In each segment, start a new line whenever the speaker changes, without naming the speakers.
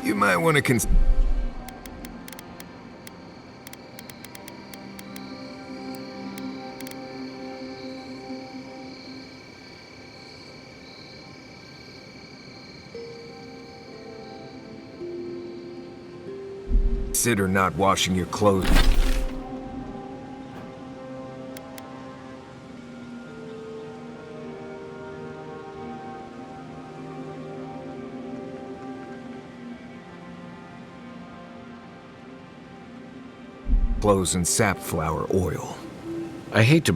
You might want to consider not washing your clothes. Clothes and safflower oil.
I hate to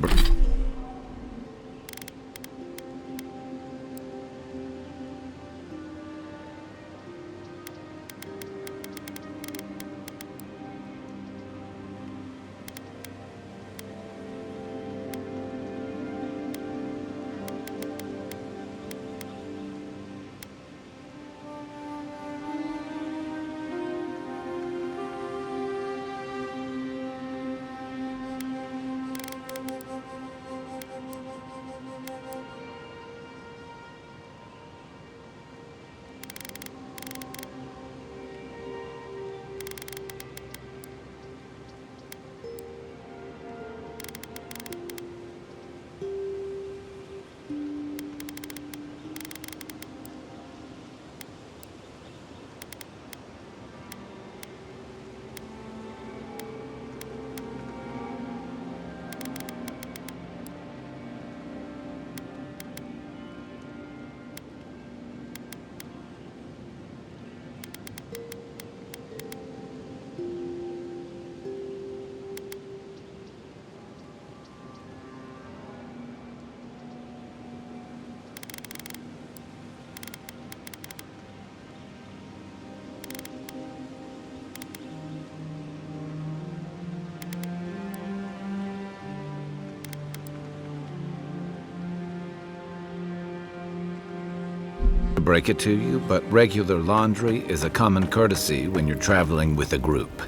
break it to you, but regular laundry is a common courtesy when you're traveling with a group.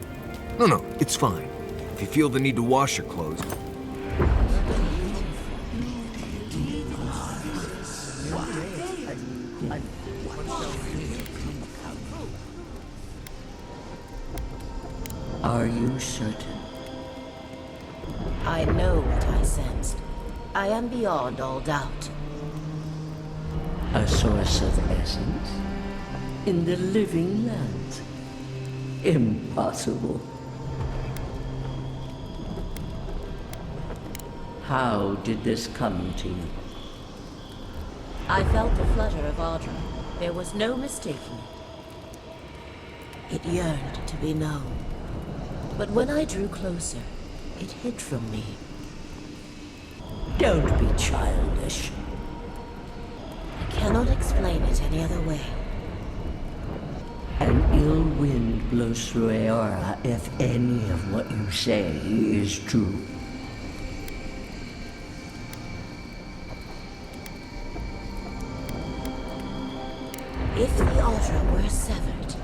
No, it's fine. If you feel the need to wash your clothes.
Are you certain?
I know what I sensed. I am beyond all doubt.
A source of essence? In the living lands? Impossible. How did this come to you?
I felt the flutter of Audra. There was no mistaking it. It yearned to be known. But when I drew closer, it hid from me.
Don't be childish.
I cannot explain it any other way.
An ill wind blows through Eora if any of what you say is true.
If the Audra were severed...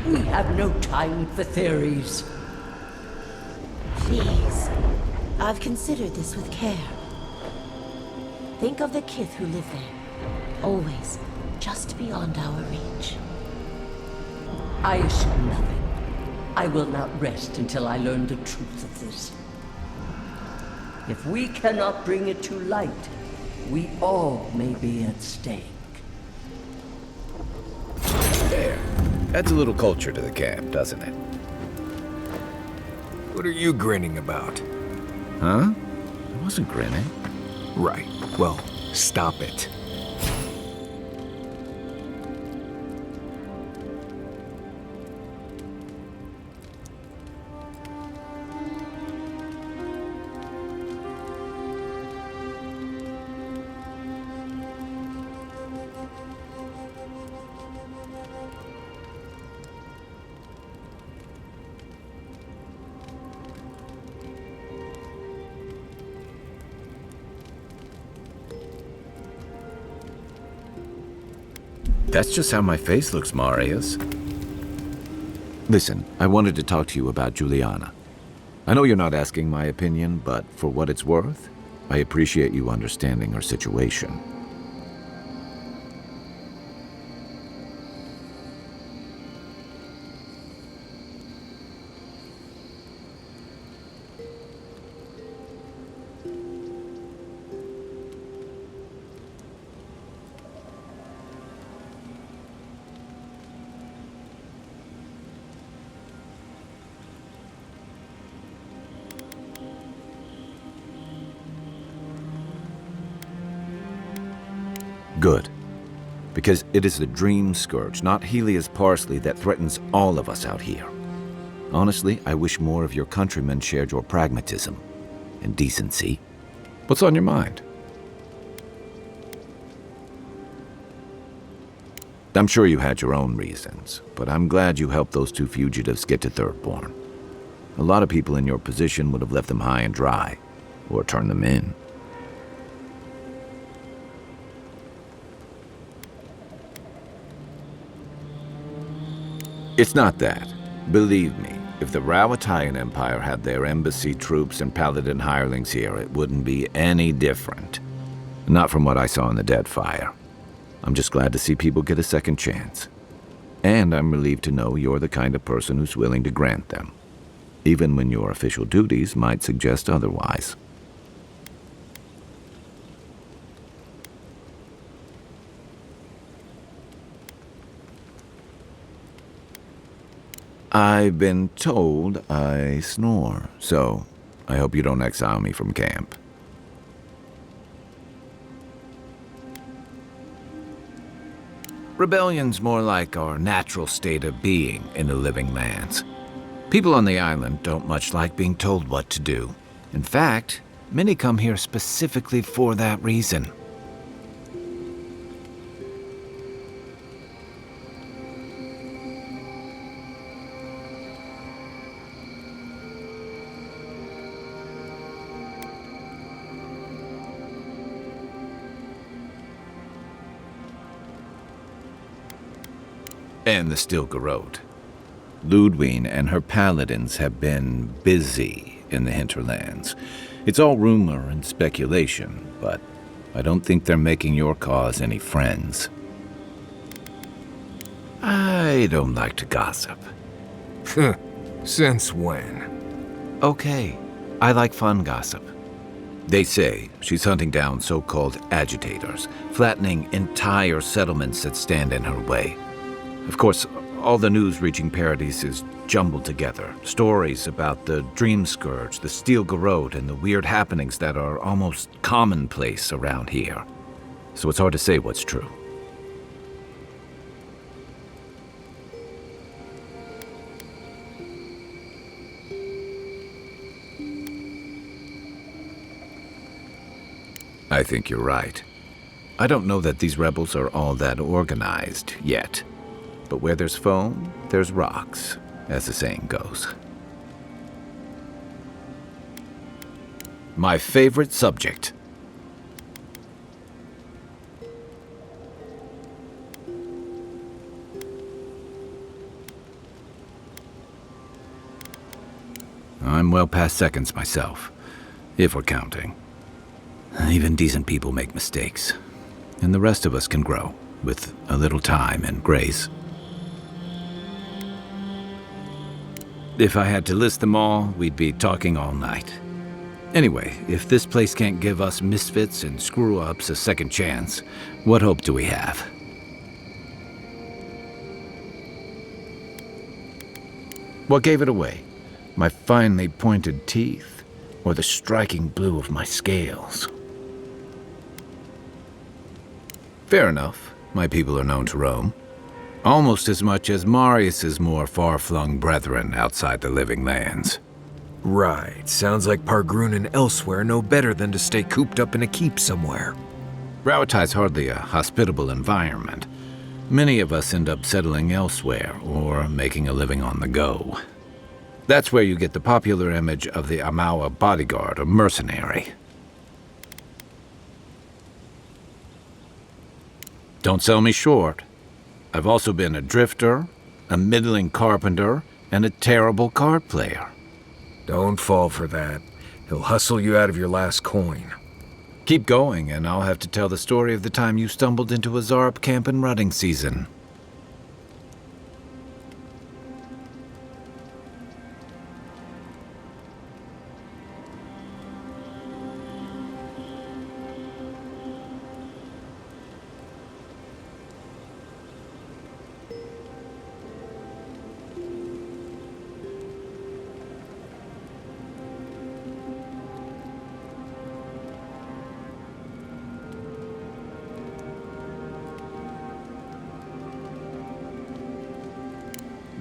We have no time for theories.
Please. I've considered this with care. Think of the kith who live there. Always just beyond our reach.
I assume nothing. I will not rest until I learn the truth of this. If we cannot bring it to light, we all may be at stake.
There. Adds a little culture to the camp, doesn't it?
What are you grinning about?
Huh? I wasn't grinning.
Right. Well, stop it.
That's just how my face looks, Marius. Listen, I wanted to talk to you about Juliana. I know you're not asking my opinion, but for what it's worth, I appreciate you understanding her situation. Good. Because it is the Dream Scourge, not Helia's parsley, that threatens all of us out here. Honestly, I wish more of your countrymen shared your pragmatism and decency. What's on your mind? I'm sure you had your own reasons, but I'm glad you helped those two fugitives get to Thirdborn. A lot of people in your position would have left them high and dry, or turned them in. It's not that. Believe me, if the Rawatayan Empire had their embassy troops and paladin hirelings here, it wouldn't be any different. Not from what I saw in the Deadfire. I'm just glad to see people get a second chance. And I'm relieved to know you're the kind of person who's willing to grant them, even when your official duties might suggest otherwise. I've been told I snore, so I hope you don't exile me from camp. Rebellion's more like our natural state of being in the living lands. People on the island don't much like being told what to do. In fact, many come here specifically for that reason. And the Stilgarrote. Ludwine and her paladins have been busy in the hinterlands. It's all rumor and speculation, but I don't think they're making your cause any friends. I don't like to gossip.
Since when?
Okay, I like fun gossip. They say she's hunting down so-called agitators, flattening entire settlements that stand in her way. Of course, all the news reaching Paradis is jumbled together. Stories about the Dream Scourge, the Stilgarrote, and the weird happenings that are almost commonplace around here. So it's hard to say what's true. I think you're right. I don't know that these rebels are all that organized yet. But where there's foam, there's rocks, as the saying goes. My favorite subject. I'm well past seconds myself, if we're counting. Even decent people make mistakes, and the rest of us can grow with a little time and grace. If I had to list them all, we'd be talking all night. Anyway, if this place can't give us misfits and screw-ups a second chance, what hope do we have? What gave it away? My finely pointed teeth, or the striking blue of my scales? Fair enough. My people are known to roam. Almost as much as Marius's more far-flung brethren outside the living lands.
Right. Sounds like Pargrun and elsewhere know better than to stay cooped up in a keep somewhere.
Rawatai's hardly a hospitable environment. Many of us end up settling elsewhere or making a living on the go. That's where you get the popular image of the Amawa bodyguard or mercenary. Don't sell me short. I've also been a drifter, a middling carpenter, and a terrible card player.
Don't fall for that. He'll hustle you out of your last coin.
Keep going, and I'll have to tell the story of the time you stumbled into a Zarp camp in rutting season.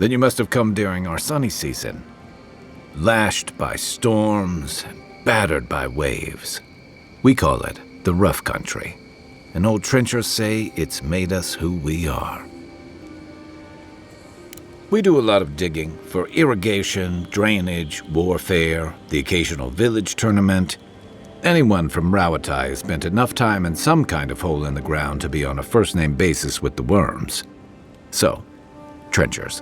Then you must have come during our sunny season. Lashed by storms and battered by waves. We call it the rough country. And old trenchers say it's made us who we are. We do a lot of digging for irrigation, drainage, warfare, the occasional village tournament. Anyone from Rawatai has spent enough time in some kind of hole in the ground to be on a first-name basis with the worms. So, trenchers.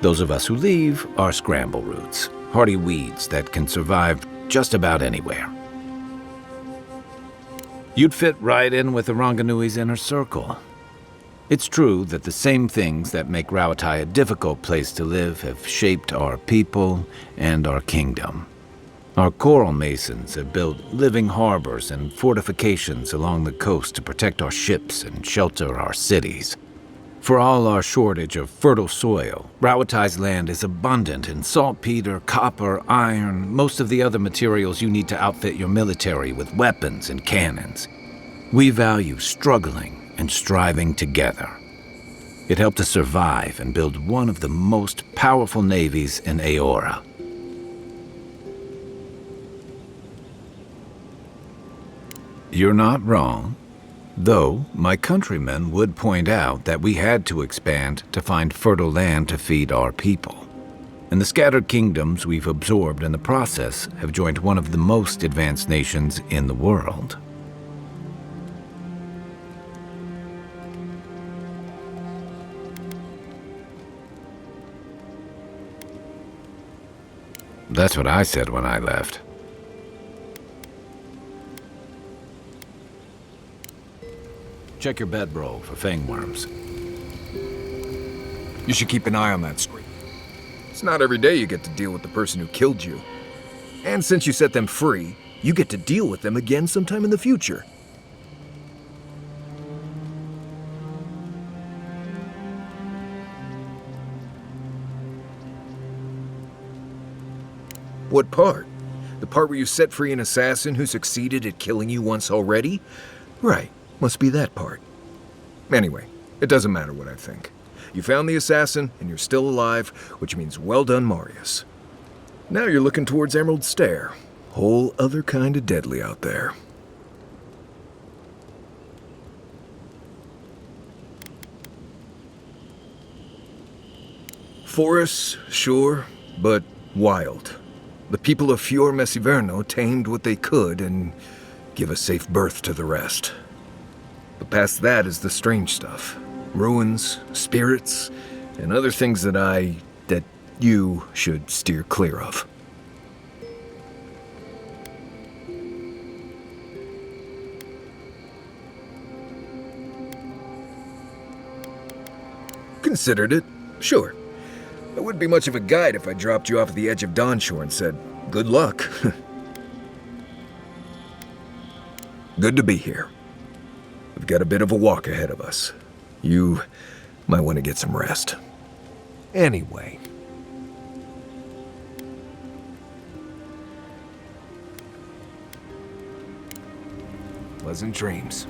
Those of us who leave are scramble roots, hardy weeds that can survive just about anywhere. You'd fit right in with the Ranganui's inner circle. It's true that the same things that make Rawatai a difficult place to live have shaped our people and our kingdom. Our coral masons have built living harbors and fortifications along the coast to protect our ships and shelter our cities. For all our shortage of fertile soil, Rawatai's land is abundant in saltpeter, copper, iron, most of the other materials you need to outfit your military with weapons and cannons. We value struggling and striving together. It helped us survive and build one of the most powerful navies in Aora. You're not wrong. Though, my countrymen would point out that we had to expand to find fertile land to feed our people. And the scattered kingdoms we've absorbed in the process have joined one of the most advanced nations in the world. That's what I said when I left. Check your bedroll for fangworms.
You should keep an eye on that street. It's not every day you get to deal with the person who killed you. And since you set them free, you get to deal with them again sometime in the future. What part? The part where you set free an assassin who succeeded at killing you once already? Right, must be that part. Anyway, it doesn't matter what I think. You found the assassin, and you're still alive, which means well done, Marius. Now you're looking towards Emerald Stair. Whole other kind of deadly out there. Forests, sure, but wild. The people of Fior-mes-Iverno tamed what they could and give a safe birth to the rest. But past that is the strange stuff. Ruins, spirits, and other things that you should steer clear of. Considered it, sure. I wouldn't be much of a guide if I dropped you off at the edge of Dawnshore and said, good luck. Good to be here. We've got a bit of a walk ahead of us. You might want to get some rest. Anyway. Pleasant dreams.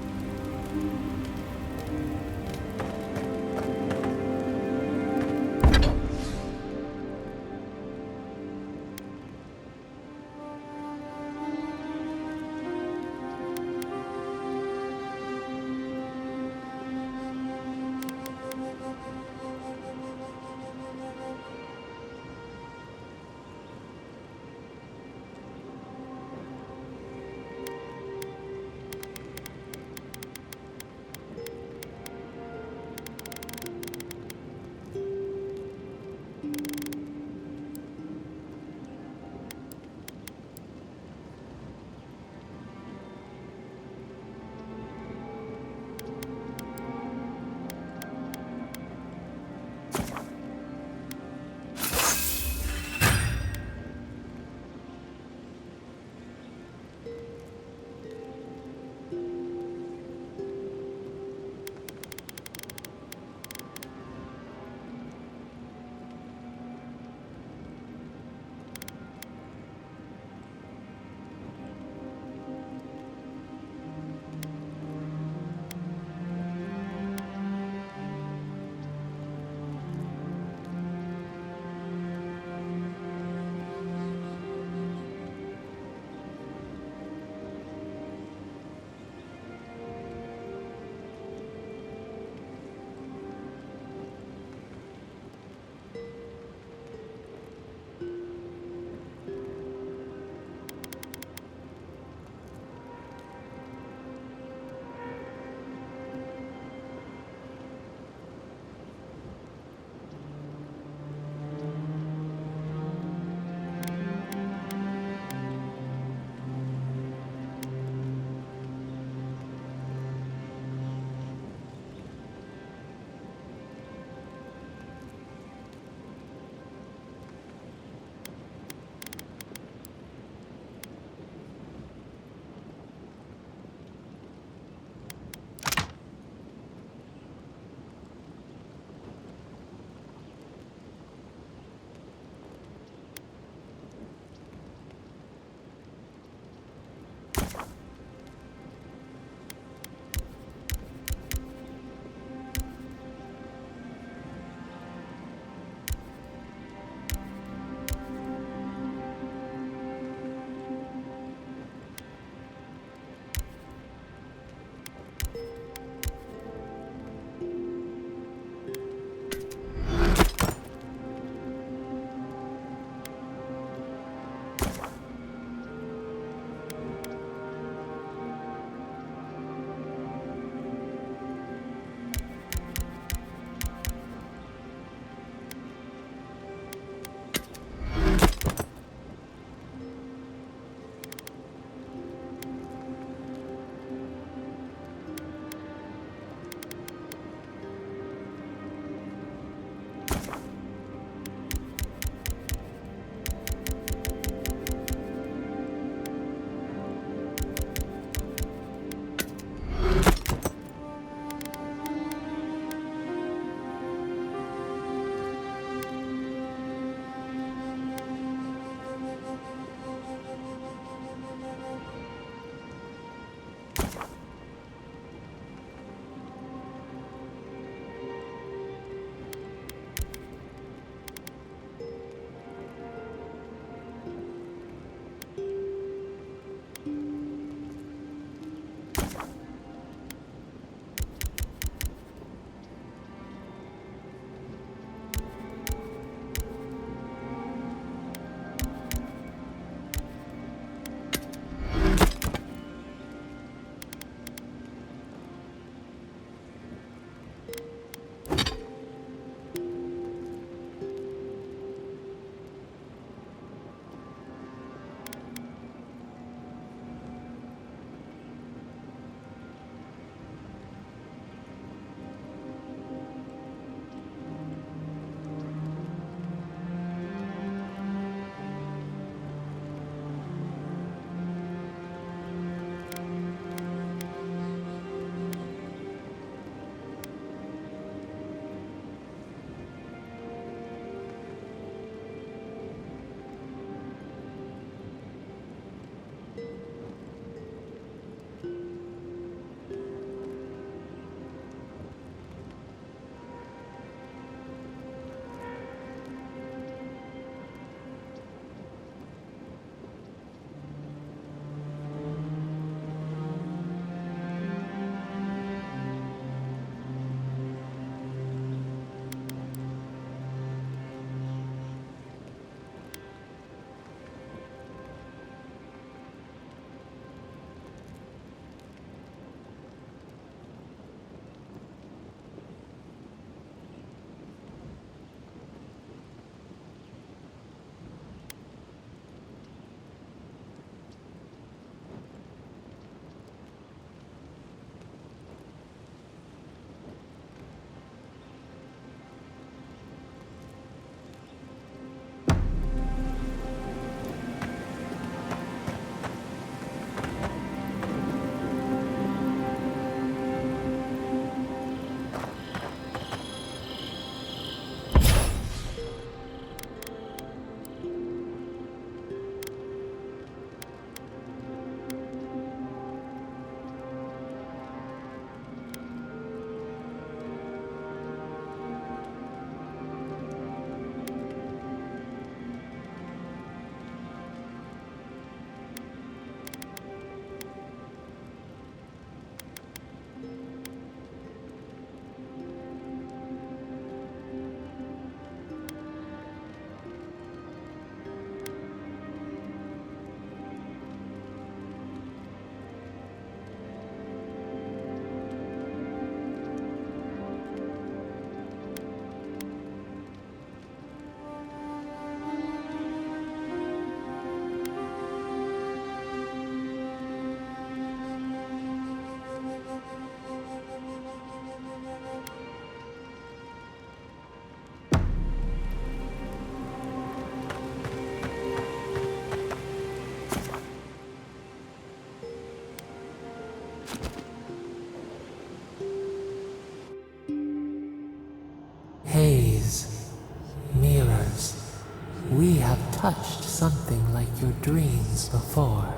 touched something like your dreams before.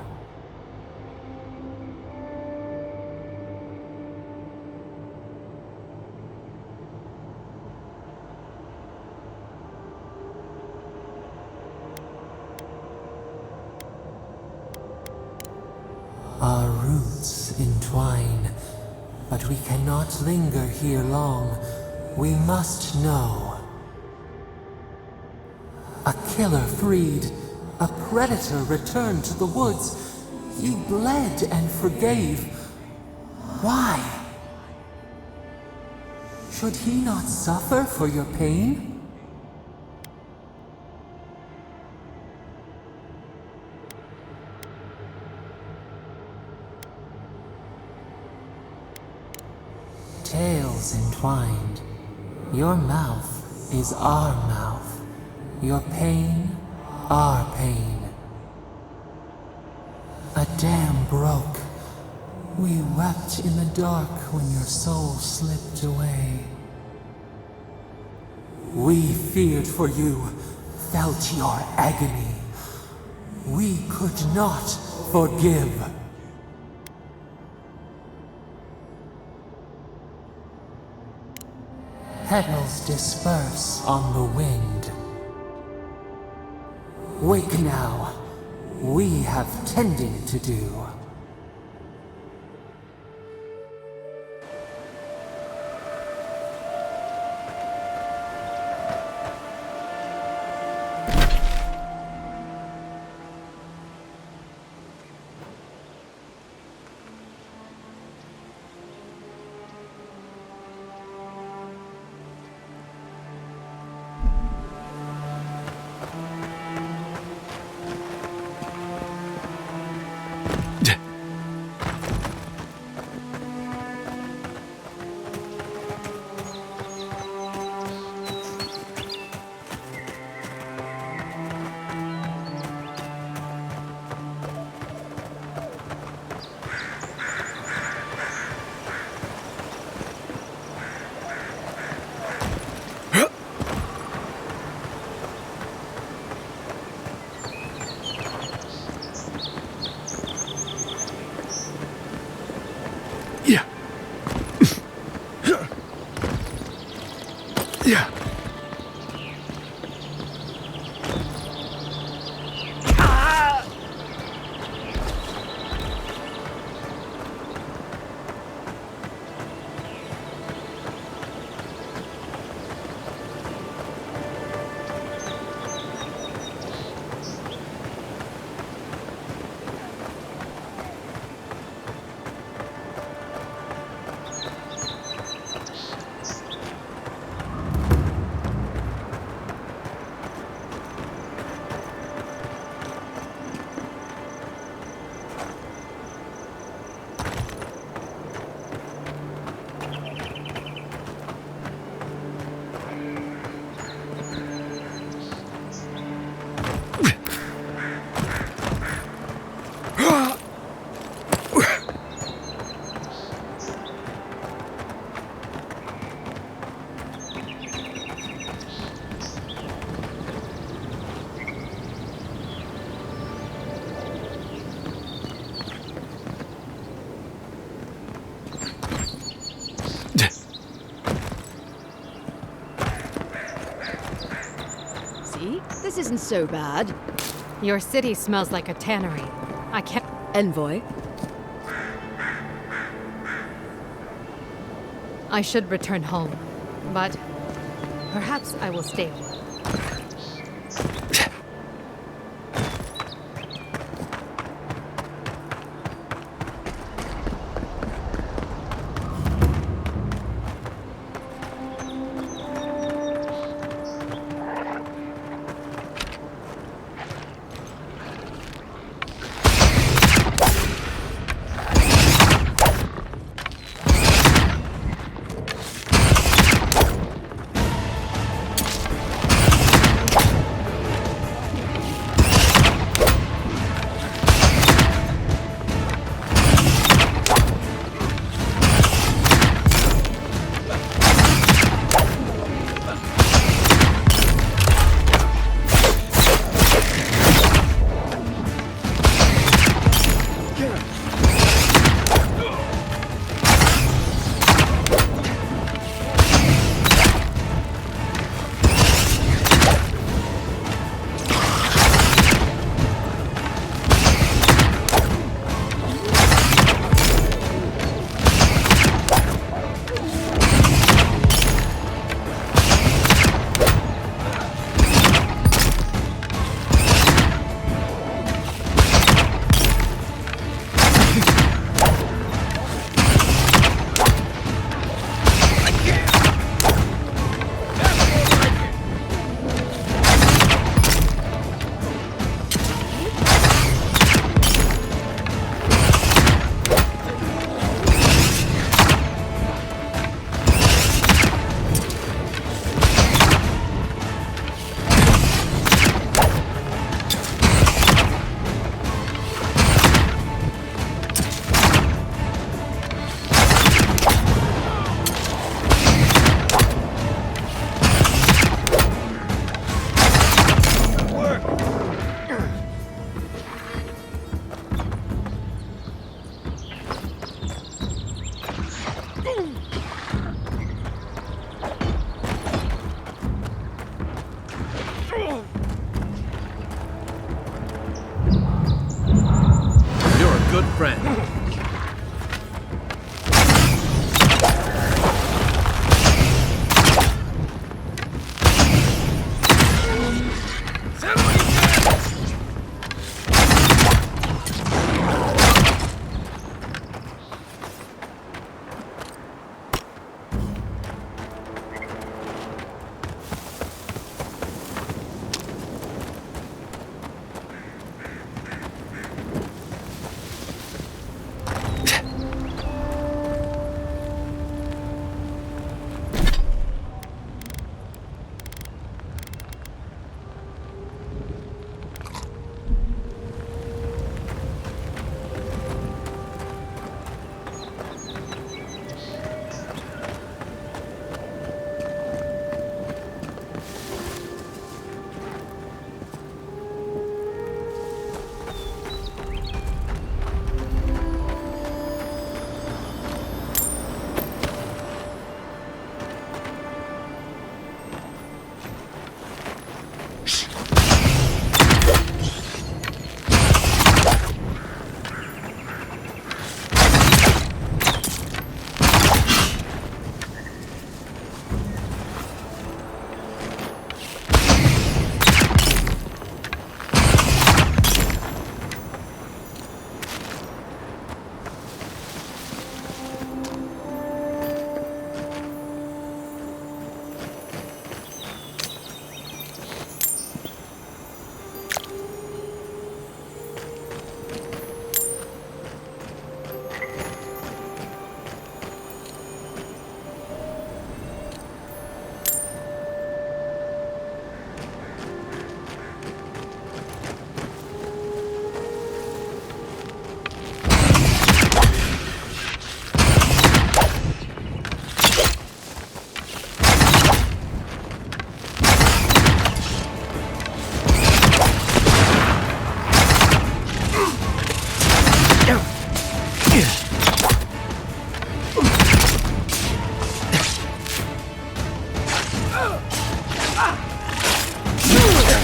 Our roots entwine, but we cannot linger here long. We must know. A killer freed, a predator returned to the woods. You bled and forgave. Why? Should he not suffer for your pain? Tales entwined. Your mouth is our mouth. Your pain, our pain. A dam broke. We wept in the dark when your soul slipped away. We feared for you, felt your agony. We could not forgive. Petals disperse on the wind. Wake now. We have tending to do.
Yeah.
This isn't so bad. Your city smells like a tannery. I can't... Envoy? I should return home, but perhaps I will stay a while.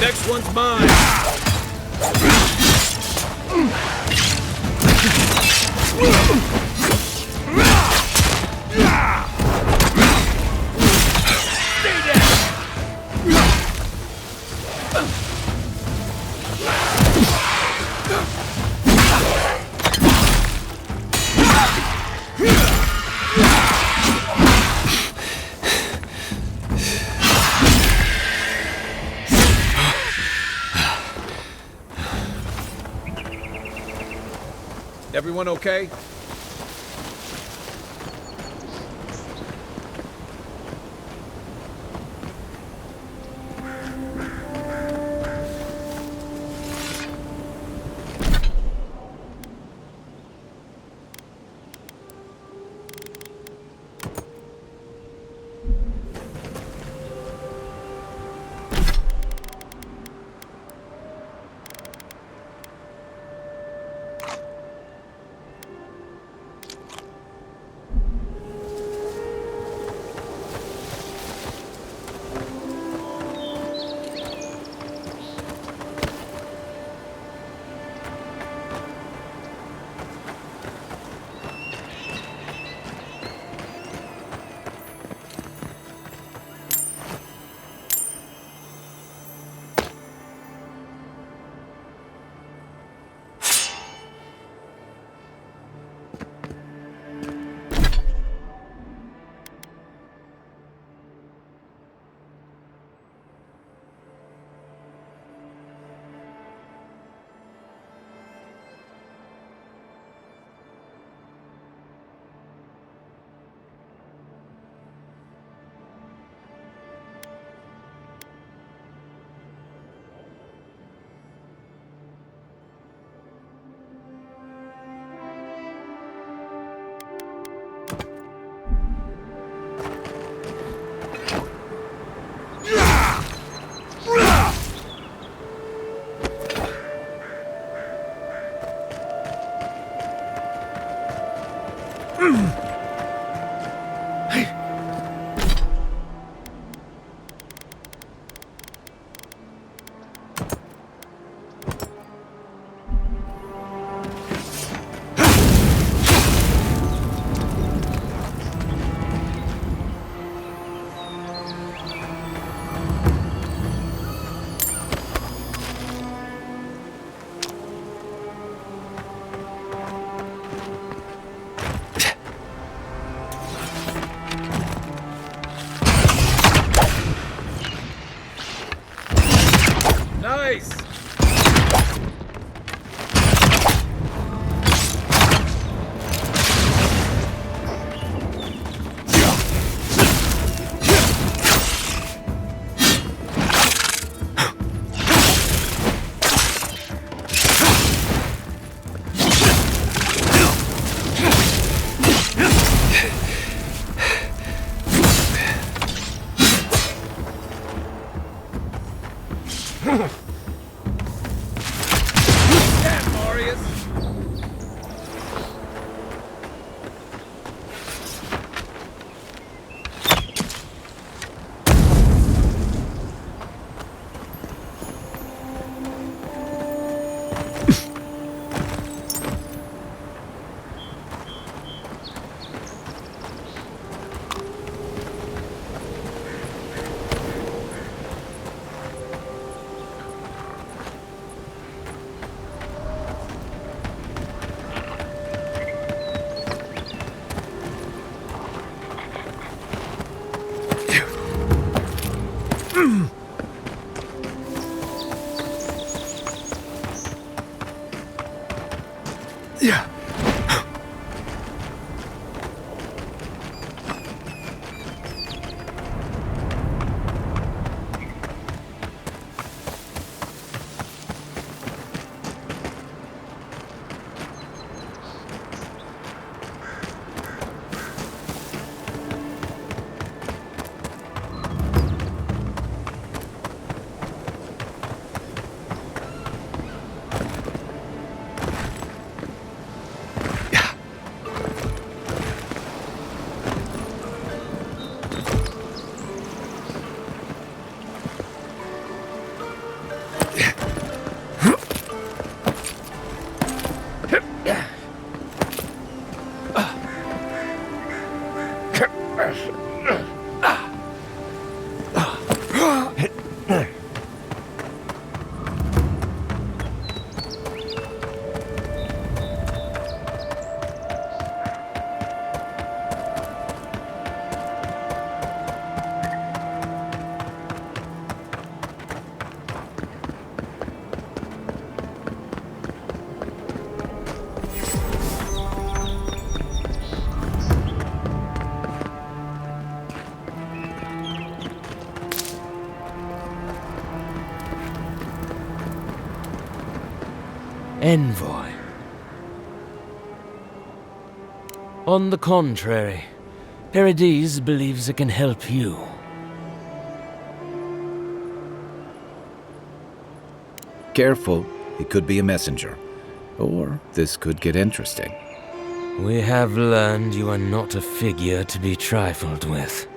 Next one's mine. Everyone okay? Nice! Yeah.
envoy. On the contrary, Paradise believes it can help you.
Careful, he could be a messenger. Or this could get interesting.
We have learned you are not a figure to be trifled with.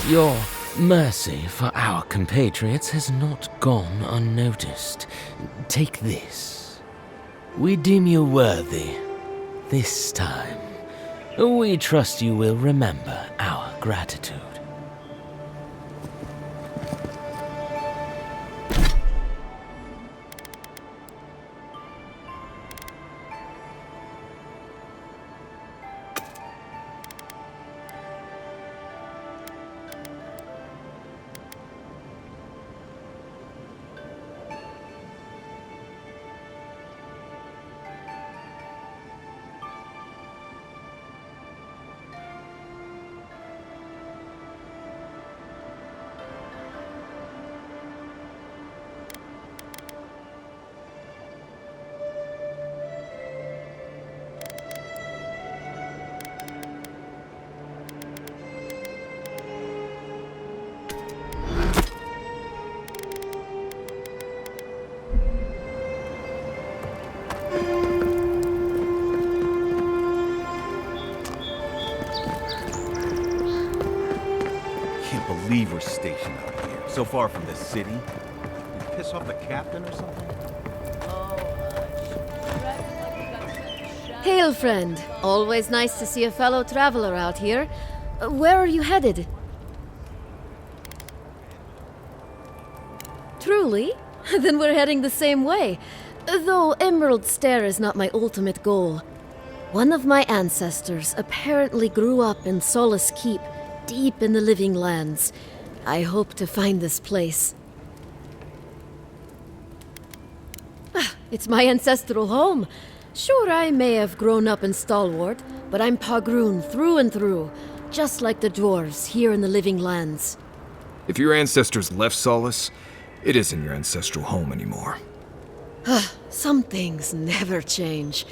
Your mercy for our compatriots has not gone unnoticed. Take this. We deem you worthy. This time, we trust you will remember our gratitude.
Can't believe we're stationed out here, so far from the city. You piss off the captain or something?
Hail, friend. Always nice to see a fellow traveler out here. Where are you headed? Truly? Then we're heading the same way. Though Emerald Stair is not my ultimate goal. One of my ancestors apparently grew up in Solace Keep, deep in the Living Lands. I hope to find this place. It's my ancestral home. Sure, I may have grown up in Stalwart, but I'm Pagroon through and through, just like the dwarves here in the Living Lands.
If your ancestors left Solace, it isn't your ancestral home anymore.
Some things never change.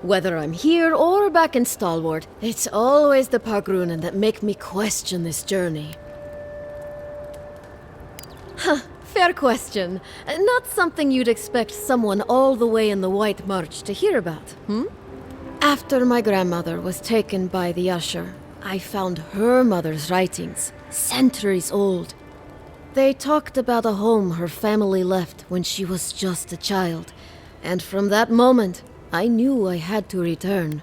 Whether I'm here or back in Stalwart, it's always the Pagroonen that make me question this journey. Fair question. Not something you'd expect someone all the way in the White March to hear about, After my grandmother was taken by the Usher, I found her mother's writings, centuries old. They talked about a home her family left when she was just a child, and from that moment, I knew I had to return.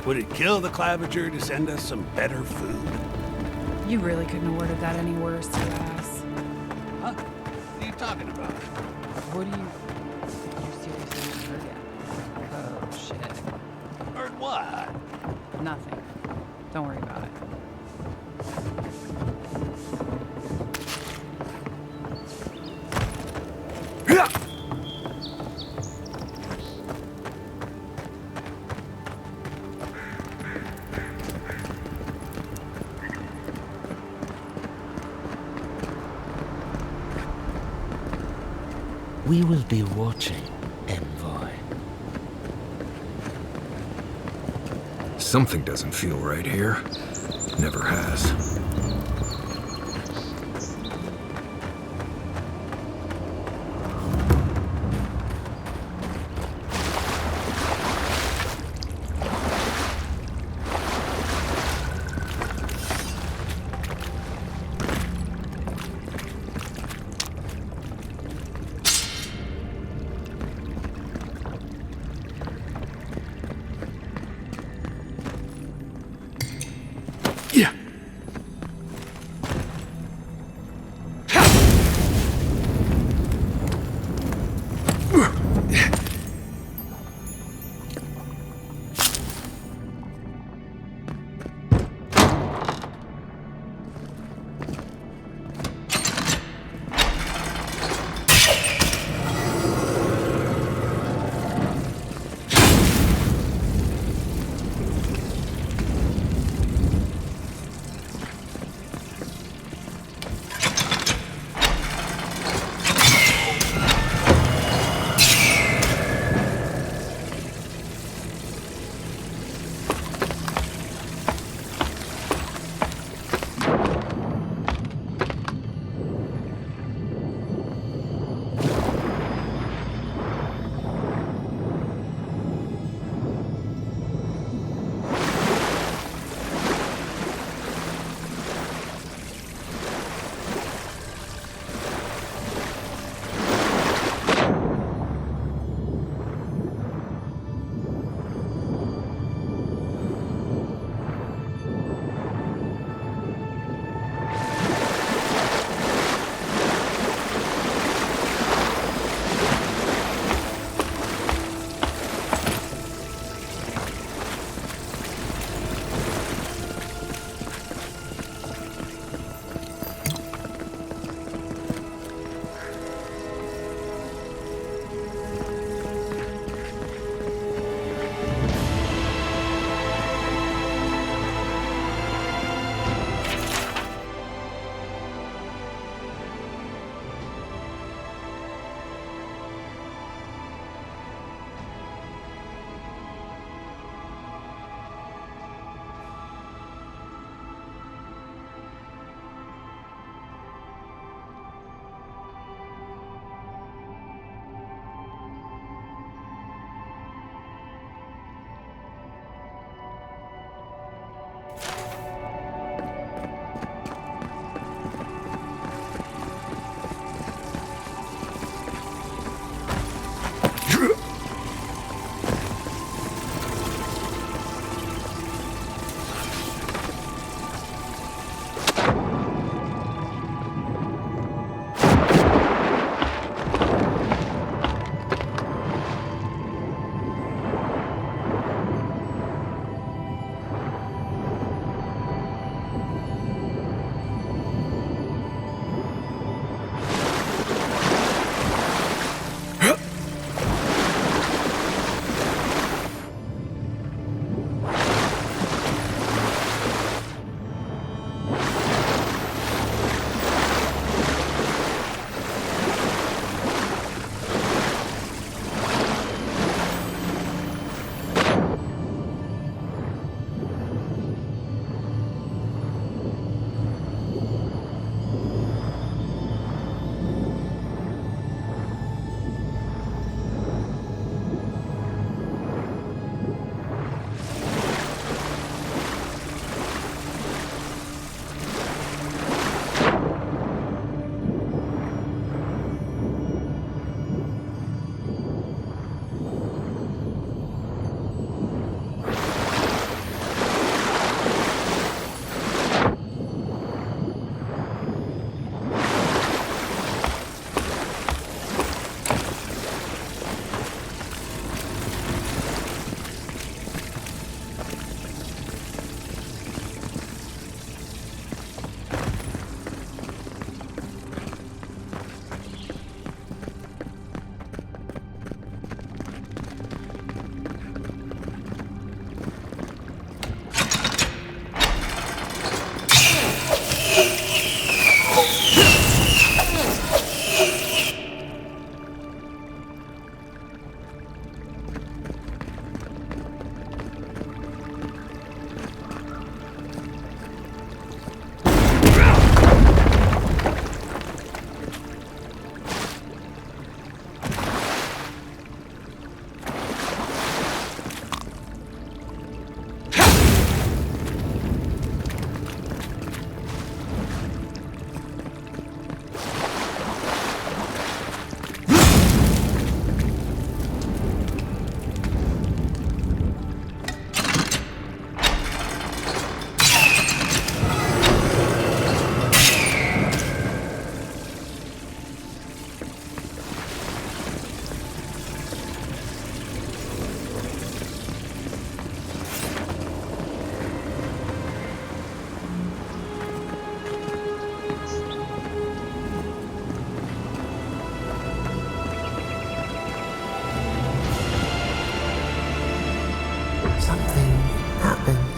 Would it kill the Clavager to send us some better food?
You really couldn't have worded that any worse, you ass.
Huh? What are you talking about?
What do you seriously just heard it? Oh, shit.
Heard what?
Nothing. Don't worry about it.
We will be watching, Envoy.
Something doesn't feel right here. Never has.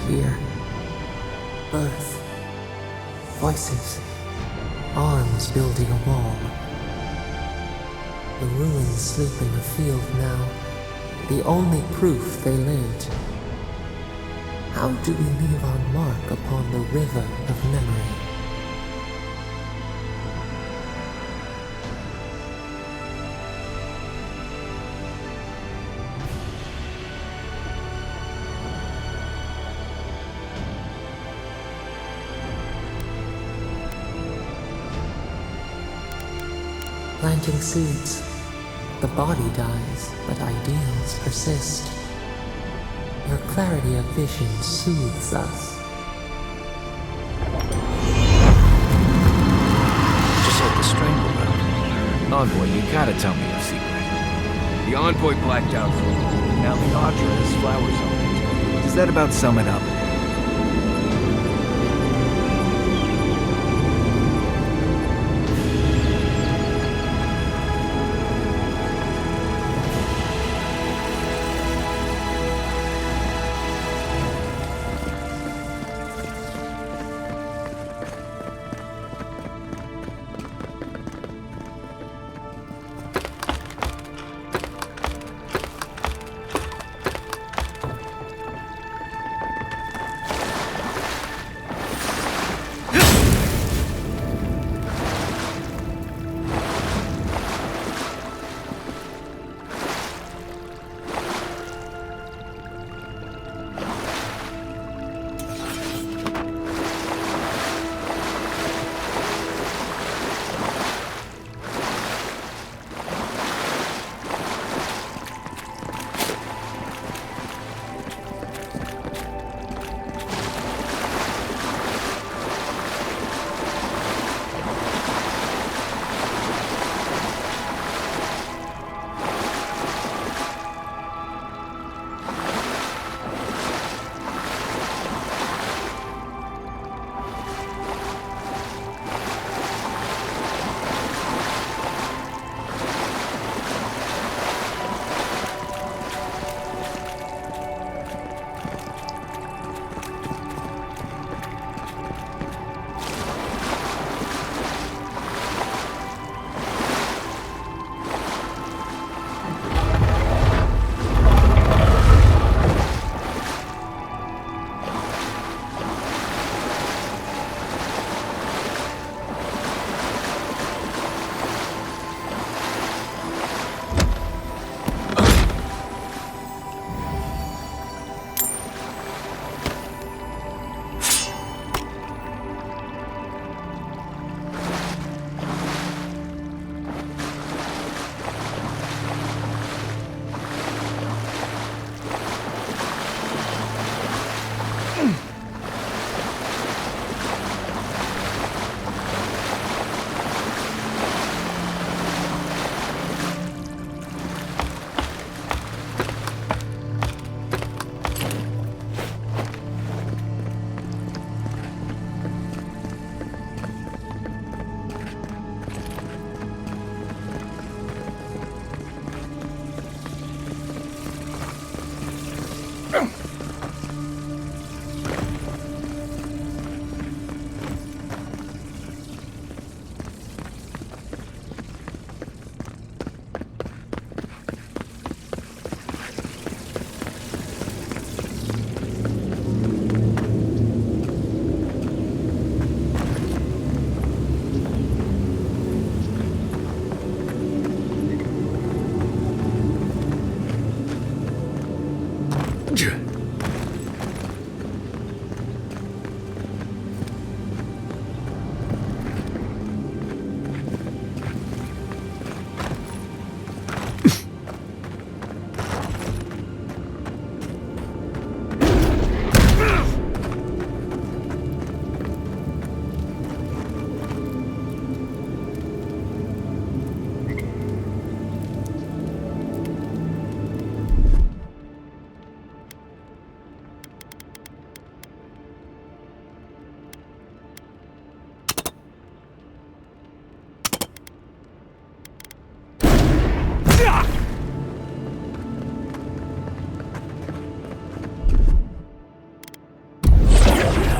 here. Birth. Voices. Arms building a wall. The ruins sleep in the field now. The only proof they lived. How do we leave our mark upon the river of memory? Planting seeds. The body dies, but ideals persist. Your clarity of vision soothes us.
Just like the Strangleroot. Envoy, you gotta tell me your secret.
The Envoy blacked out for me. Now the Audra has flowers on it.
Does that about sum it up?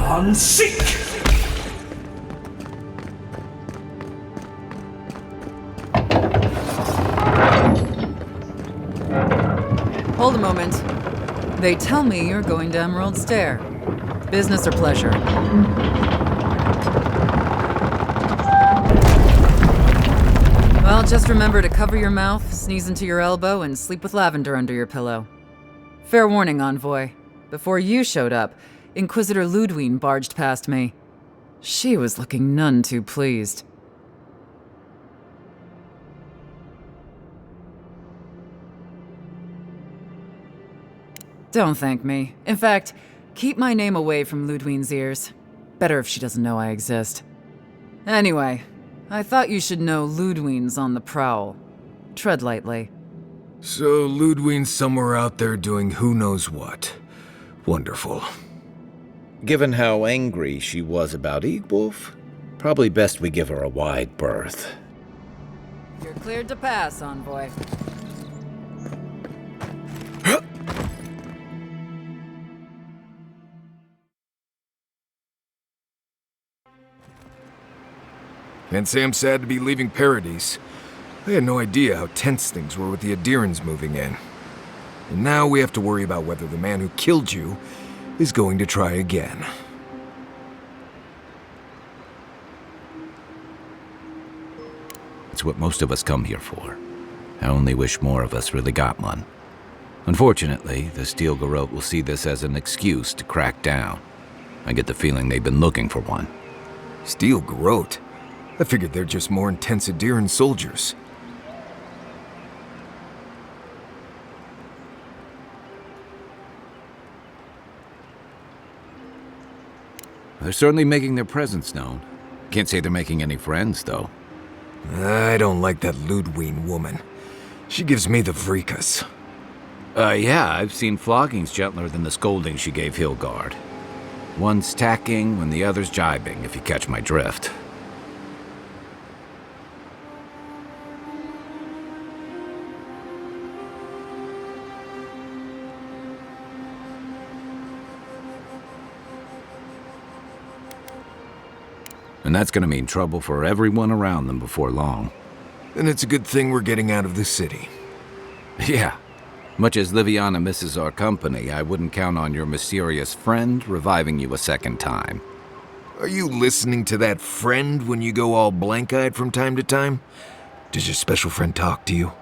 on seek!
Hold a moment. They tell me you're going to Emerald Stair. Business or pleasure? Well, just remember to cover your mouth, sneeze into your elbow, and sleep with lavender under your pillow. Fair warning, Envoy. Before you showed up, Inquisitor Ludwine barged past me. She was looking none too pleased. Don't thank me. In fact, keep my name away from Ludwine's ears. Better if she doesn't know I exist. Anyway, I thought you should know Ludwine's on the prowl. Tread lightly.
So Ludwine's somewhere out there doing who knows what. Wonderful.
Given how angry she was about Eagwolf, probably best we give her a wide berth.
You're cleared to pass, Envoy.
Can't say I'm sad to be leaving Paradise. I had no idea how tense things were with the Adirans moving in. And now we have to worry about whether the man who killed you is going to try again.
It's what most of us come here for. I only wish more of us really got one. Unfortunately, the Steel Garrote will see this as an excuse to crack down. I get the feeling they've been looking for one.
Steel Garrote? I figured they're just more intense Adiran soldiers.
They're certainly making their presence known. Can't say they're making any friends, though.
I don't like that Ludwine woman. She gives me the freakus.
Yeah, I've seen floggings gentler than the scolding she gave Hilgard. One's tacking when the other's jibing, if you catch my drift. And that's gonna mean trouble for everyone around them before long.
Then it's a good thing we're getting out of the city.
Yeah. Much as Liviana misses our company, I wouldn't count on your mysterious friend reviving you a second time.
Are you listening to that friend when you go all blank-eyed from time to time? Does your special friend talk to you?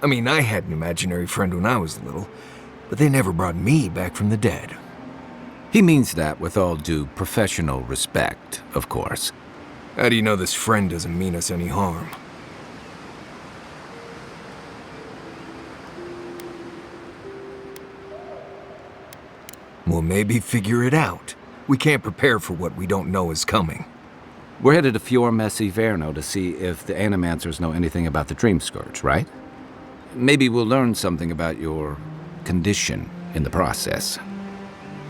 I mean, I had an imaginary friend when I was little, but they never brought me back from the dead.
He means that with all due professional respect, of course.
How do you know this friend doesn't mean us any harm? Well, maybe figure it out. We can't prepare for what we don't know is coming.
We're headed to Fior-mes-Iverno to see if the Animancers know anything about the Dream Scourge, right? Maybe we'll learn something about your condition in the process.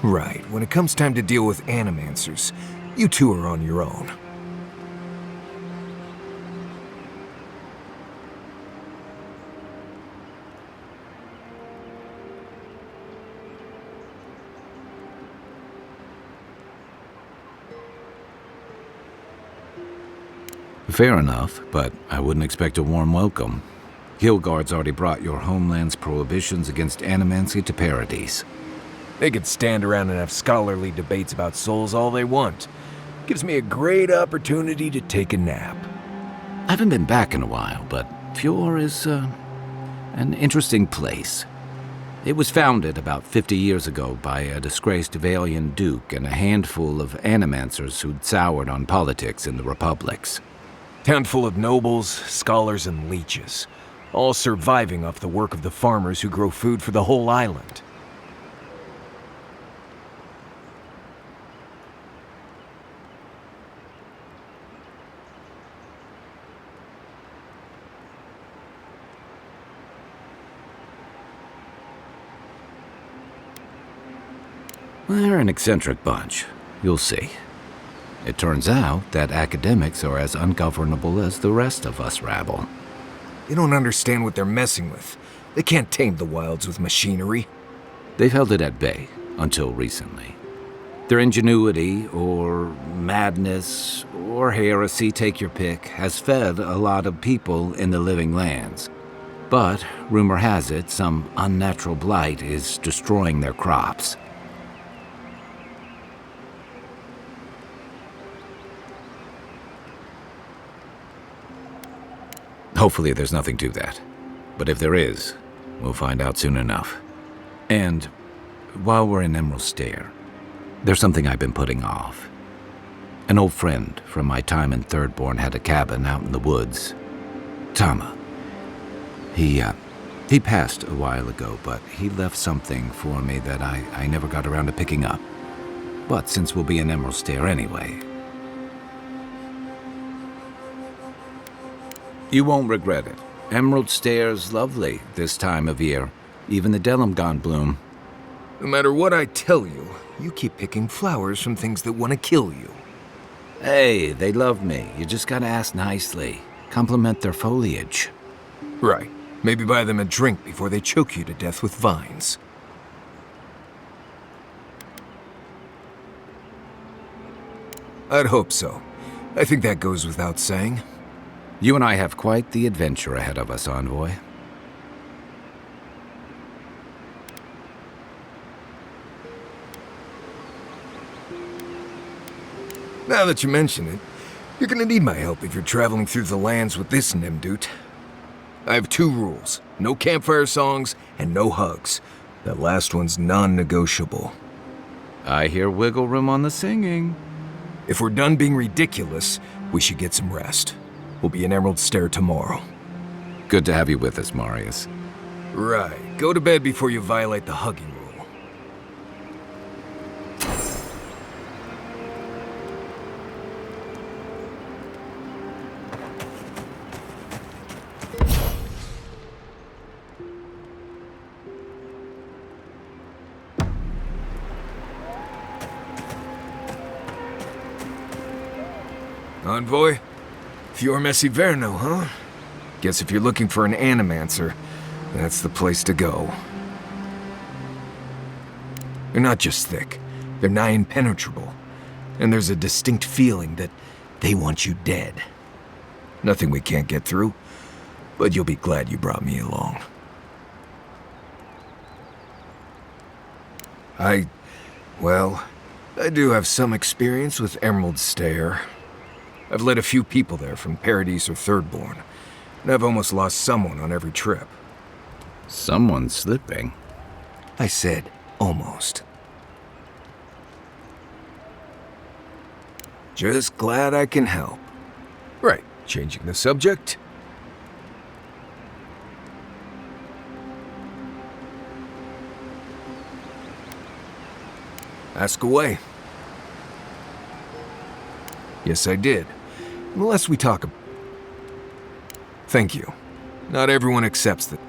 Right. When it comes time to deal with Animancers, you two are on your own.
Fair enough, but I wouldn't expect a warm welcome. Hilgard's already brought your homeland's prohibitions against animancy to Paradise.
They could stand around and have scholarly debates about souls all they want. Gives me a great opportunity to take a nap.
I haven't been back in a while, but Fior is, an interesting place. It was founded about 50 years ago by a disgraced Valian duke and a handful of animancers who'd soured on politics in the republics.
Town full of nobles, scholars, and leeches, all surviving off the work of the farmers who grow food for the whole island.
They're an eccentric bunch. You'll see. It turns out that academics are as ungovernable as the rest of us rabble.
They don't understand what they're messing with. They can't tame the wilds with machinery.
They've held it at bay, until recently. Their ingenuity, or madness, or heresy, take your pick, has fed a lot of people in the living lands. But, rumor has it, some unnatural blight is destroying their crops. Hopefully there's nothing to that. But if there is, we'll find out soon enough. And while we're in Emerald Stair, there's something I've been putting off. An old friend from my time in Thirdborn had a cabin out in the woods. Tama. He passed a while ago, but he left something for me that I never got around to picking up. But since we'll be in Emerald Stair anyway, you won't regret it. Emerald Stair's lovely this time of year. Even the Delimgon bloom.
No matter what I tell you, you keep picking flowers from things that want to kill you.
Hey, they love me. You just gotta ask nicely. Compliment their foliage.
Right. Maybe buy them a drink before they choke you to death with vines. I'd hope so. I think that goes without saying.
You and I have quite the adventure ahead of us, Envoy.
Now that you mention it, you're gonna need my help if you're traveling through the lands with this Nimdut. I have 2 rules. No campfire songs and no hugs. That last one's non-negotiable.
I hear wiggle room on the singing.
If we're done being ridiculous, we should get some rest. We'll be in Emerald Stair tomorrow.
Good to have you with us, Marius.
Right. Go to bed before you violate the hugging rule. Envoy? Fior-mes-Iverno, huh? Guess if you're looking for an animancer, that's the place to go. They're not just thick, they're nigh impenetrable. And there's a distinct feeling that they want you dead. Nothing we can't get through, but you'll be glad you brought me along. Well, I do have some experience with Emerald Stair. I've led a few people there from Paradise or Thirdborn, and I've almost lost someone on every trip.
Someone's slipping.
I said almost. Just glad I can help. Right, changing the subject. Ask away. Yes, I did. Unless we talk about... Thank you. Not everyone accepts that.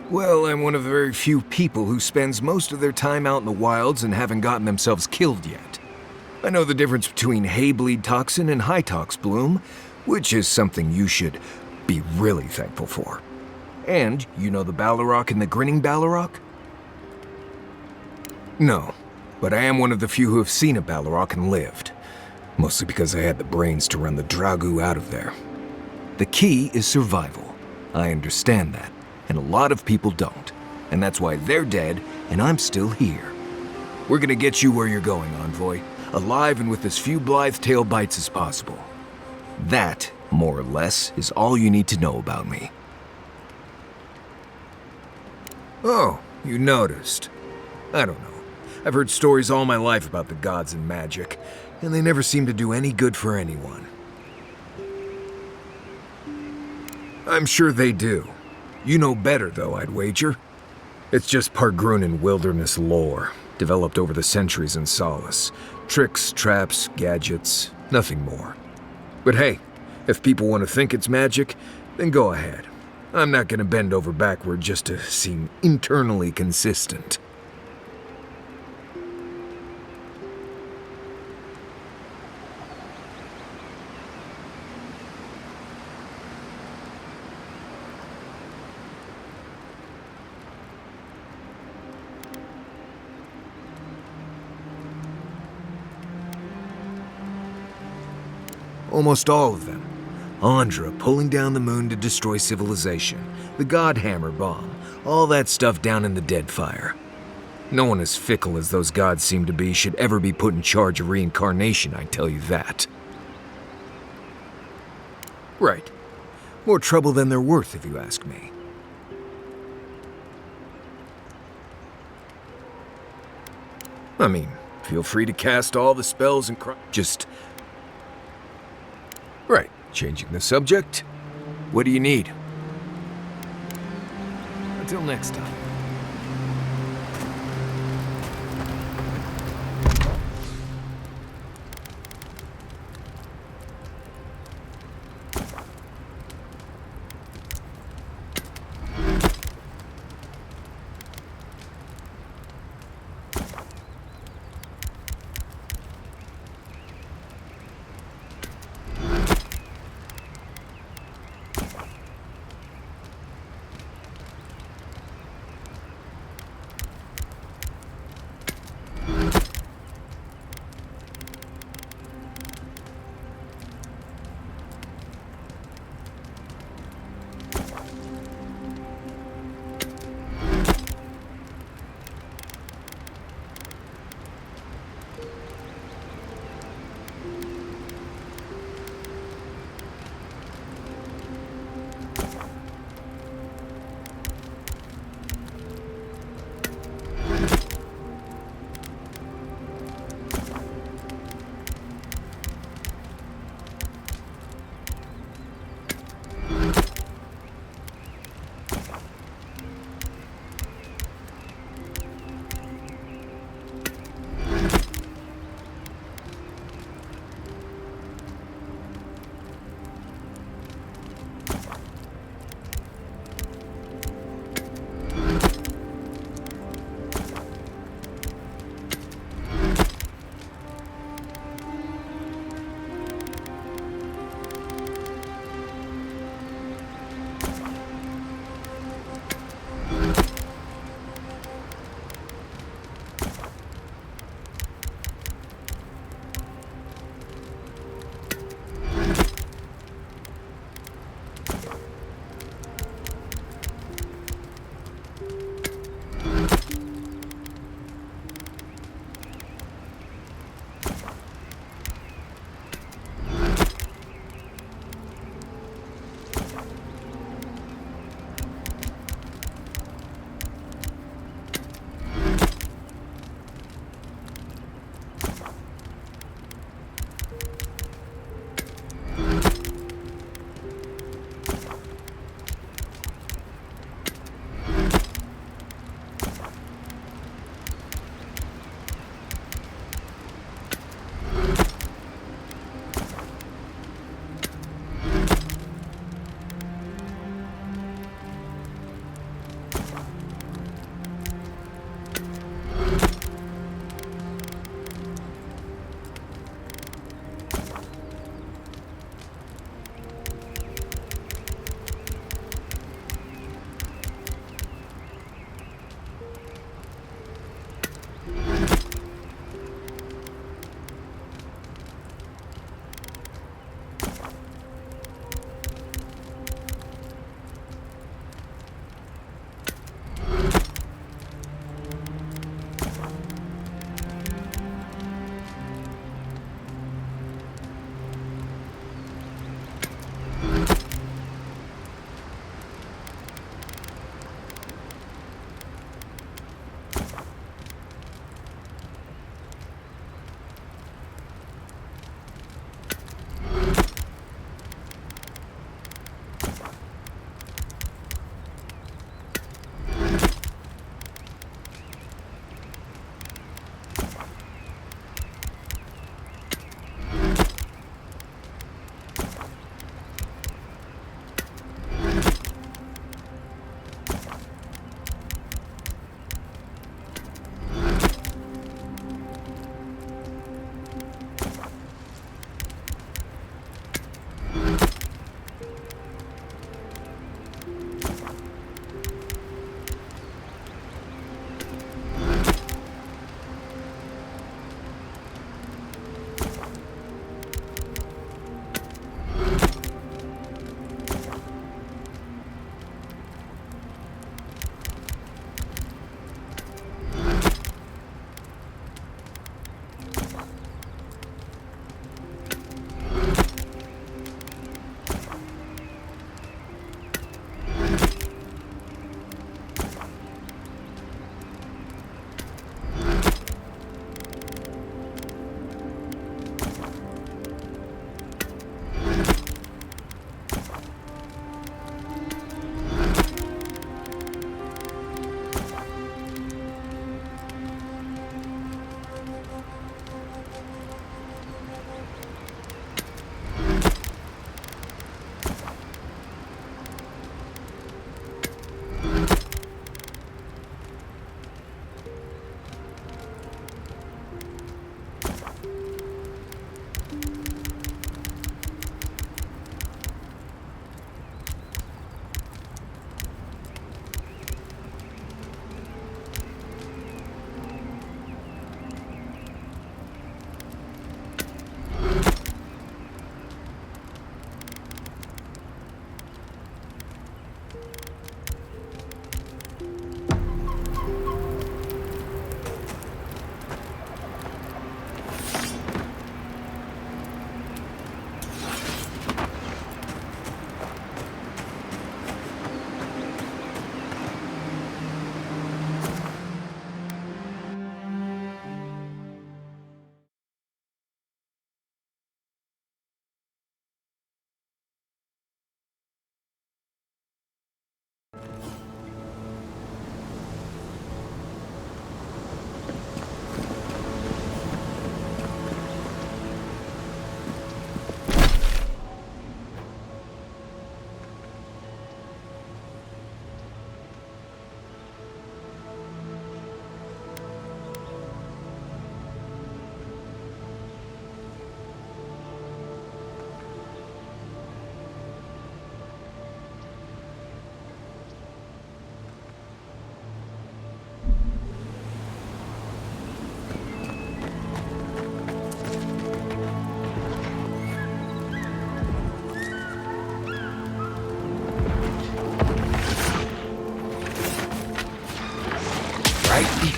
Well, I'm one of the very few people who spends most of their time out in the wilds and haven't gotten themselves killed yet. I know the difference between hay-bleed toxin and high-tox bloom, which is something you should be really thankful for. And you know the Ballarok and the Grinning Ballarok? No, but I am one of the few who have seen a Ballarok and lived. Mostly because I had the brains to run the Dragu out of there. The key is survival. I understand that, and a lot of people don't. And that's why they're dead, and I'm still here. We're gonna get you where you're going, Envoy. Alive and with as few blithe-tailed bites as possible. That, more or less, is all you need to know about me. Oh, you noticed. I don't know. I've heard stories all my life about the gods and magic, and they never seem to do any good for anyone. I'm sure they do. You know better, though, I'd wager. It's just Pargrunan wilderness lore, developed over the centuries in Solace. Tricks, traps, gadgets, nothing more. But hey, if people want to think it's magic, then go ahead. I'm not gonna bend over backward just to seem internally consistent. Almost all of them. Andra pulling down the moon to destroy civilization. The Godhammer bomb. All that stuff down in the Deadfire. No one as fickle as those gods seem to be should ever be put in charge of reincarnation, I tell you that. Right. More trouble than they're worth, if you ask me. I mean, feel free to cast all the spells and just... Right, changing the subject. What do you need? Until next time.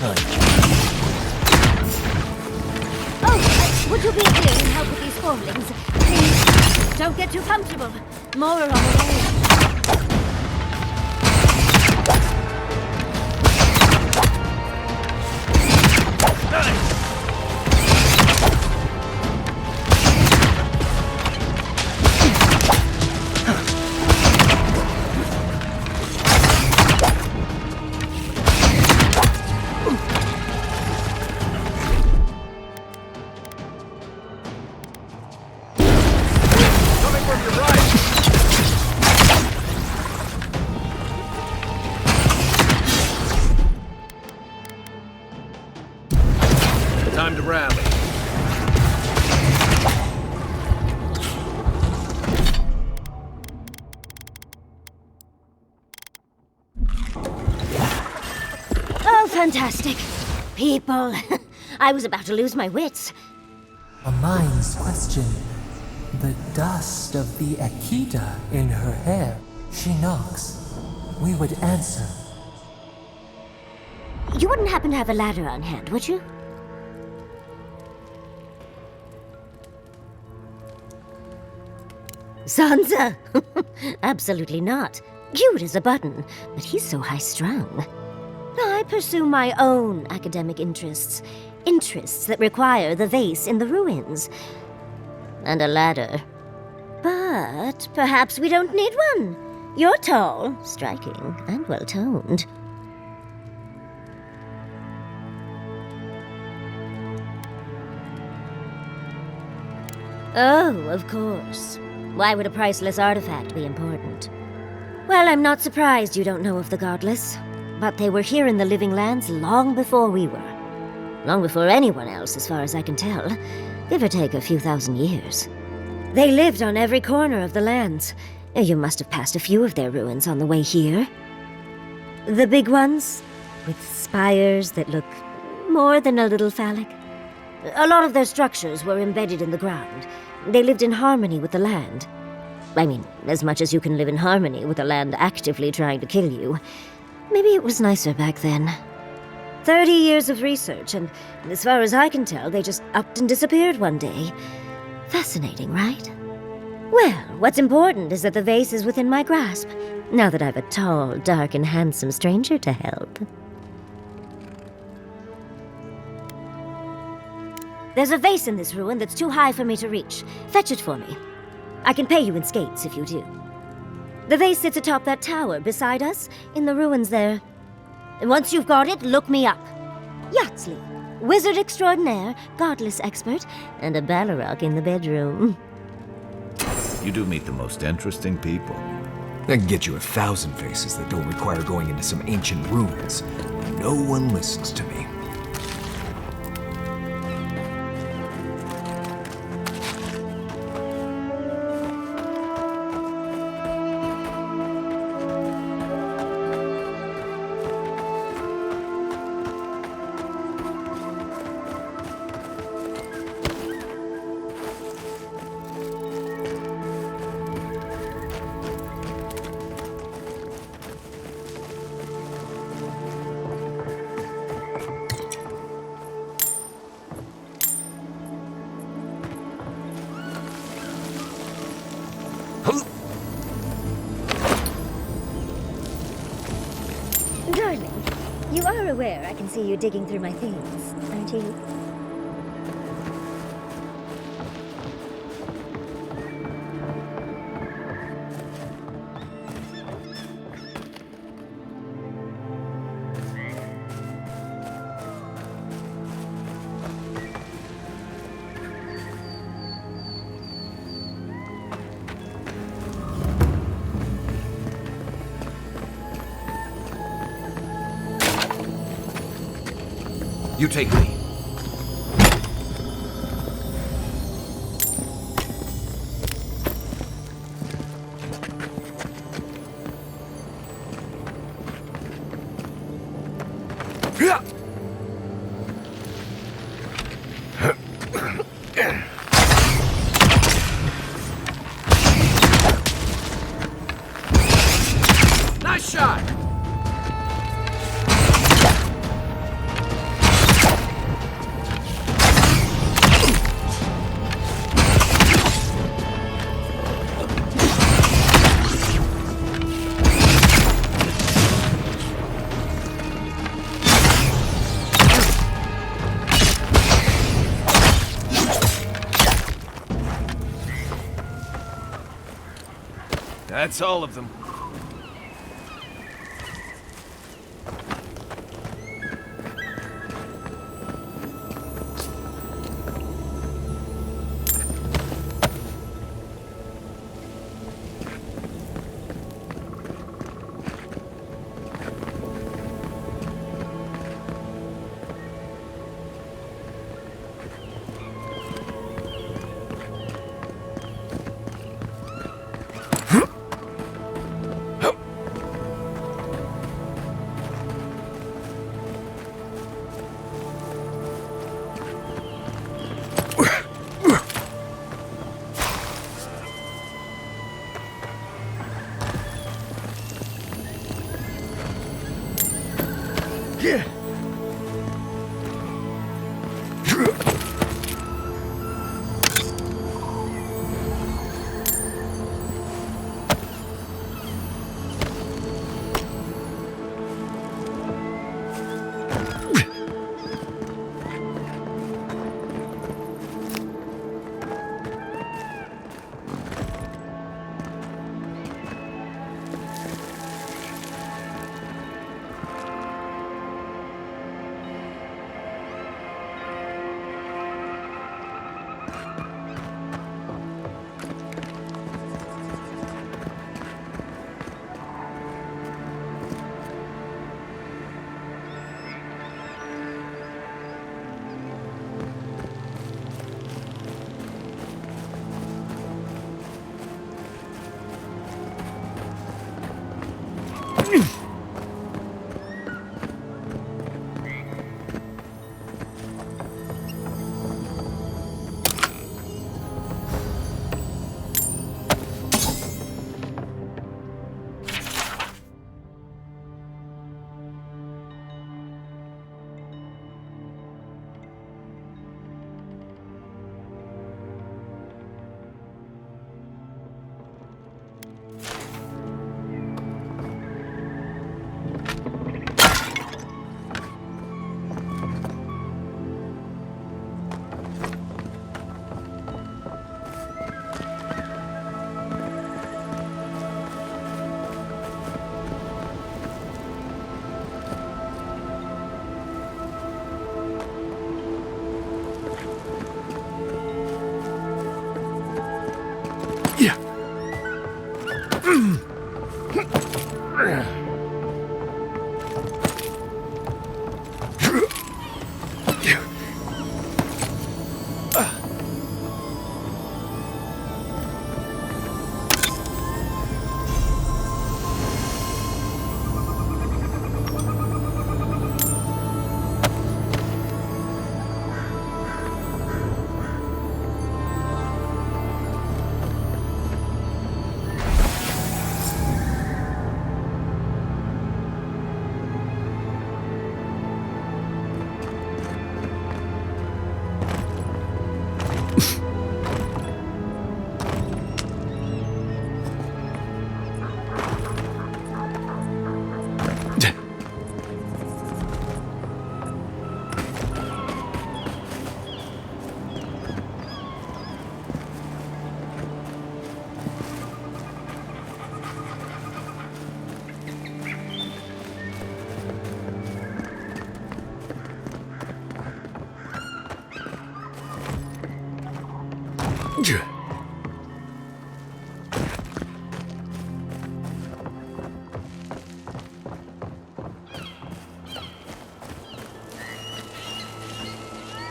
Would you be willing to help with these foldings? Please, don't get too comfortable. More are on the way.
Time to rally.
Oh, fantastic. People. I was about to lose my wits.
A mind's question. The dust of the Akita in her hair. She knocks. We would answer.
You wouldn't happen to have a ladder on hand, would you? Sansa! Absolutely not. Cute as a button, but he's so high-strung. I pursue my own academic interests. Interests that require the vase in the ruins. And a ladder. But perhaps we don't need one. You're tall, striking, and well-toned. Oh, of course. Why would a priceless artifact be important? Well, I'm not surprised you don't know of the Godless. But they were here in the Living Lands long before we were. Long before anyone else, as far as I can tell. Give or take a few thousand years. They lived on every corner of the lands. You must have passed a few of their ruins on the way here. The big ones, with spires that look more than a little phallic. A lot of their structures were embedded in the ground. They lived in harmony with the land. I mean, as much as you can live in harmony with the land actively trying to kill you. Maybe it was nicer back then. 30 years of research, and as far as I can tell, they just upped and disappeared one day. Fascinating, right? Well, what's important is that the vase is within my grasp, now that I've a tall, dark, and handsome stranger to help. There's a vase in this ruin that's too high for me to reach. Fetch it for me. I can pay you in skates if you do. The vase sits atop that tower beside us, in the ruins there. And once you've got it, look me up. Yatsley, wizard extraordinaire, godless expert, and a Balrog in the bedroom.
You do meet the most interesting people.
I can get you 1,000 faces that don't require going into some ancient ruins. No one listens to me.
Darling, you are aware I can see you digging through my things, aren't you?
You take me.
Nice shot! That's all of them. Yeah.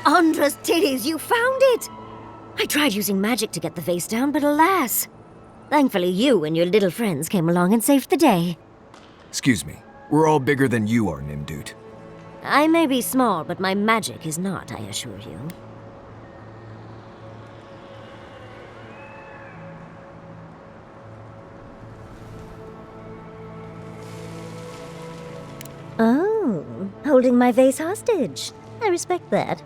Andra's titties, you found it! I tried using magic to get the vase down, but alas. Thankfully you and your little friends came along and saved the day.
Excuse me. We're all bigger than you are, Nimdude.
I may be small, but my magic is not, I assure you. Oh, holding my vase hostage. I respect that.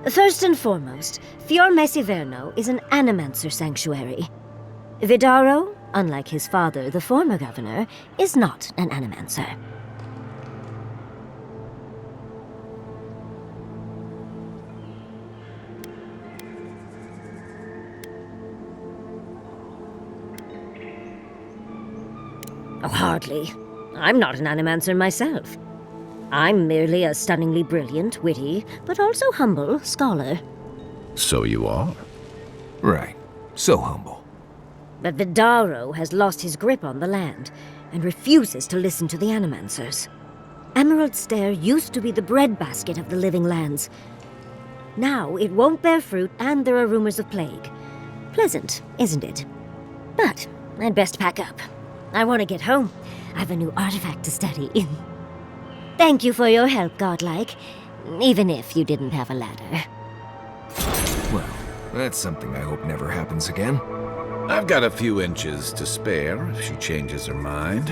First and foremost, Fior-mes-Iverno is an animancer sanctuary. Vidaro, unlike his father, the former governor, is not an animancer. Oh, hardly. I'm not an animancer myself. I'm merely a stunningly brilliant, witty, but also humble scholar.
So you are.
Right. So humble.
But Vidaro has lost his grip on the land and refuses to listen to the animancers. Emerald Stair used to be the breadbasket of the living lands. Now it won't bear fruit, and there are rumors of plague. Pleasant, isn't it? But I'd best pack up. I want to get home. I have a new artifact to study. Thank you for your help, Godlike. Even if you didn't have a ladder.
Well, that's something I hope never happens again.
I've got a few inches to spare if she changes her mind.